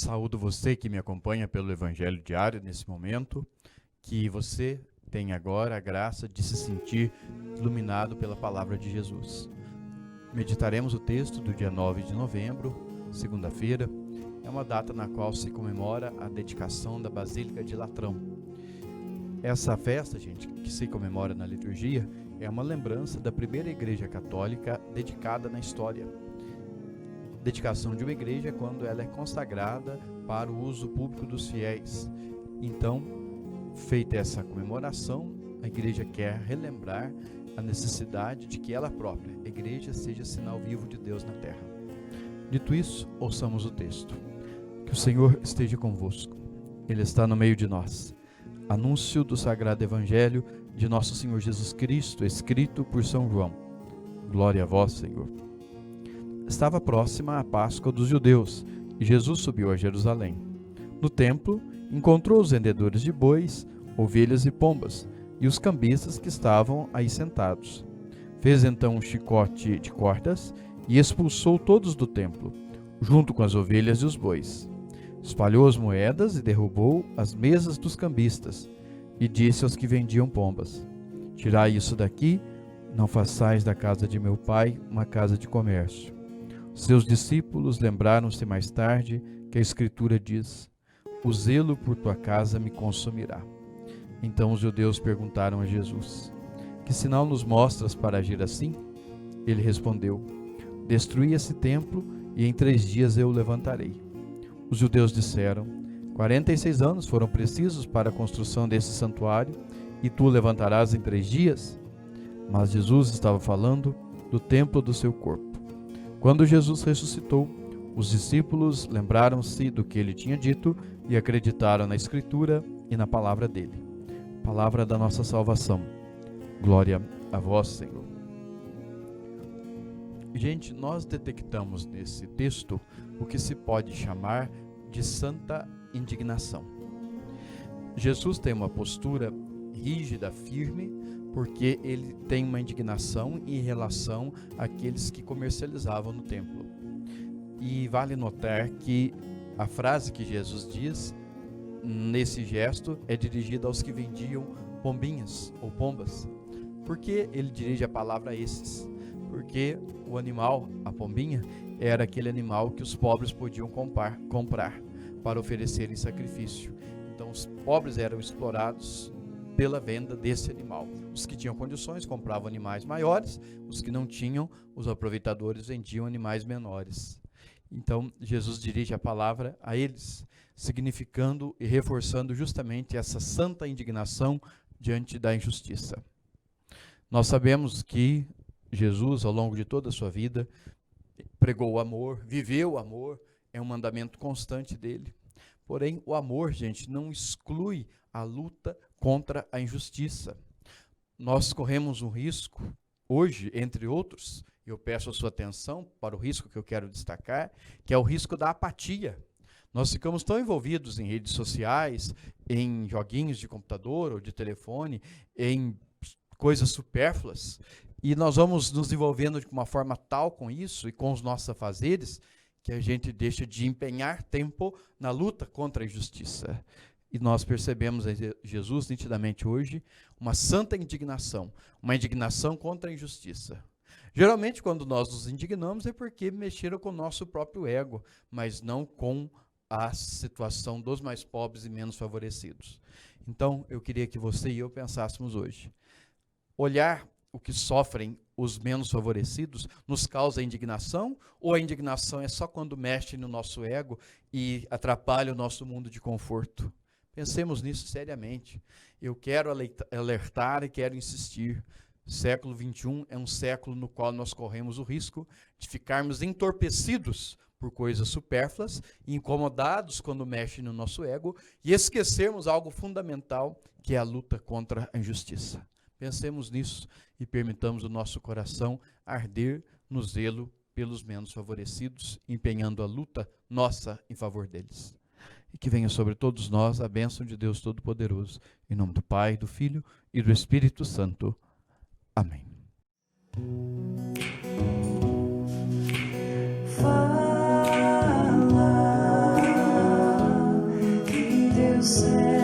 Saúdo você que me acompanha pelo Evangelho Diário nesse momento, que você tem agora a graça de se sentir iluminado pela palavra de Jesus. Meditaremos o texto do dia 9 de novembro, segunda-feira. É uma data na qual se comemora a dedicação da Basílica de Latrão. Essa festa, gente, que se comemora na liturgia, é uma lembrança da primeira igreja católica dedicada na história. Dedicação de uma igreja é quando ela é consagrada para o uso público dos fiéis. Então, feita essa comemoração, a igreja quer relembrar a necessidade de que ela própria, a igreja, seja sinal vivo de Deus na terra. Dito isso, ouçamos o texto. Que o Senhor esteja convosco. Ele está no meio de nós. Anúncio do Sagrado Evangelho de nosso Senhor Jesus Cristo, escrito por São João. Glória a vós, Senhor. Estava próxima a Páscoa dos judeus, e Jesus subiu a Jerusalém. No templo, encontrou os vendedores de bois, ovelhas e pombas, e os cambistas que estavam aí sentados. Fez então um chicote de cordas e expulsou todos do templo, junto com as ovelhas e os bois. Espalhou as moedas e derrubou as mesas dos cambistas, e disse aos que vendiam pombas: Tirai isso daqui, não façais da casa de meu pai uma casa de comércio. Seus discípulos lembraram-se mais tarde que a Escritura diz: O zelo por tua casa me consumirá. Então os judeus perguntaram a Jesus: Que sinal nos mostras para agir assim? Ele respondeu: Destruí esse templo e em 3 dias eu o levantarei. Os judeus disseram: 46 anos foram precisos para a construção desse santuário e tu o levantarás em 3 dias? Mas Jesus estava falando do templo do seu corpo. Quando Jesus ressuscitou, os discípulos lembraram-se do que ele tinha dito e acreditaram na Escritura e na palavra dele. Palavra da nossa salvação. Glória a vós, Senhor. Gente, nós detectamos nesse texto o que se pode chamar de santa indignação. Jesus tem uma postura rígida, firme, porque ele tem uma indignação em relação àqueles que comercializavam no templo. E vale notar que a frase que Jesus diz nesse gesto é dirigida aos que vendiam pombinhas ou pombas. Por que ele dirige a palavra a esses? Porque o animal, a pombinha, era aquele animal que os pobres podiam comprar para oferecer em sacrifício. Então os pobres eram explorados pela venda desse animal. Os que tinham condições compravam animais maiores, os que não tinham, os aproveitadores vendiam animais menores. Então Jesus dirige a palavra a eles, significando e reforçando justamente essa santa indignação diante da injustiça. Nós sabemos que Jesus, ao longo de toda a sua vida, pregou o amor, viveu o amor, é um mandamento constante dele. Porém, o amor, gente, não exclui a luta contra a injustiça. Nós corremos um risco, hoje, entre outros, eu peço a sua atenção para o risco que eu quero destacar, que é o risco da apatia. Nós ficamos tão envolvidos em redes sociais, em joguinhos de computador ou de telefone, em coisas supérfluas, e nós vamos nos envolvendo de uma forma tal com isso e com os nossos afazeres, que a gente deixa de empenhar tempo na luta contra a injustiça. E nós percebemos em Jesus nitidamente hoje uma santa indignação, uma indignação contra a injustiça. Geralmente quando nós nos indignamos é porque mexeram com o nosso próprio ego, mas não com a situação dos mais pobres e menos favorecidos. Então eu queria que você e eu pensássemos hoje. Olhar o que sofrem os menos favorecidos nos causa indignação, ou a indignação é só quando mexe no nosso ego e atrapalha o nosso mundo de conforto? Pensemos nisso seriamente. Eu quero alertar e quero insistir. O século XXI é um século no qual nós corremos o risco de ficarmos entorpecidos por coisas supérfluas e incomodados quando mexe no nosso ego e esquecermos algo fundamental, que é a luta contra a injustiça. Pensemos nisso e permitamos o nosso coração arder no zelo pelos menos favorecidos, empenhando a luta nossa em favor deles. E que venha sobre todos nós a bênção de Deus Todo-Poderoso, em nome do Pai, do Filho e do Espírito Santo. Amém. Fala, céu.